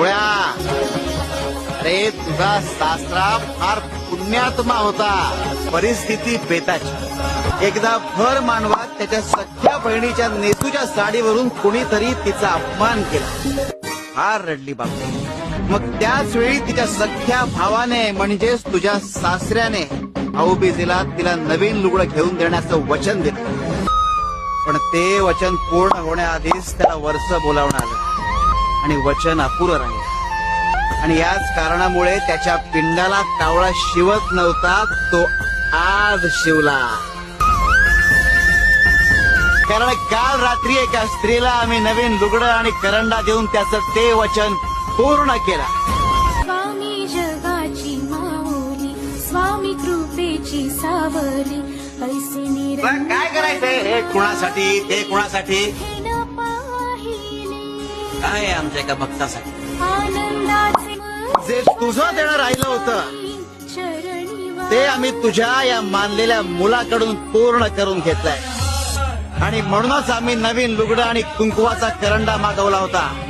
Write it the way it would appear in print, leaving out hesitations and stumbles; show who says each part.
Speaker 1: भोळ्या, अरे तुझा सासरा फार पुण्यात्मा होता, परिस्थिती बेताची. एकदा भर मानवात त्याच्या सख्या बहिणीच्या नेसूच्या साडीवरून कुणीतरी तिचा अपमान केला. फार रडली बापू. मग त्याच वेळी तिच्या सख्या भावाने म्हणजेच तुझ्या सासऱ्याने भाऊबीजेला तिला नवीन लुगडं घेऊन देण्याचं वचन दिलं. पण ते वचन पूर्ण होण्याआधीच त्याला वर्ष बोलावणं आलं आणि वचन अपुरं राहिलं. आणि याच कारणामुळे त्याच्या पिंडाला कावळा शिवत नव्हता, तो आज शिवला. कारण काल रात्री एका स्त्रीला आम्ही नवीन लुगडं आणि करंडा देऊन त्याचं ते वचन पूर्ण केलं.
Speaker 2: स्वामी जगाची माऊली, स्वामी कृपेची सावली, ऐसे
Speaker 1: तुला काय करायचंय? हे कुणासाठी, ते कुणासाठी? काय आहे आमच्या एका भक्तासाठी?
Speaker 2: आनंदाचे
Speaker 1: जे तुझं देणं राहिलं होतं ते आम्ही तुझ्या या मानलेल्या मुलाकडून पूर्ण करून घेतलंय. आणि म्हणूनच आम्ही नवीन लुगडं आणि कुंकुवाचा करंडा मागवला होता.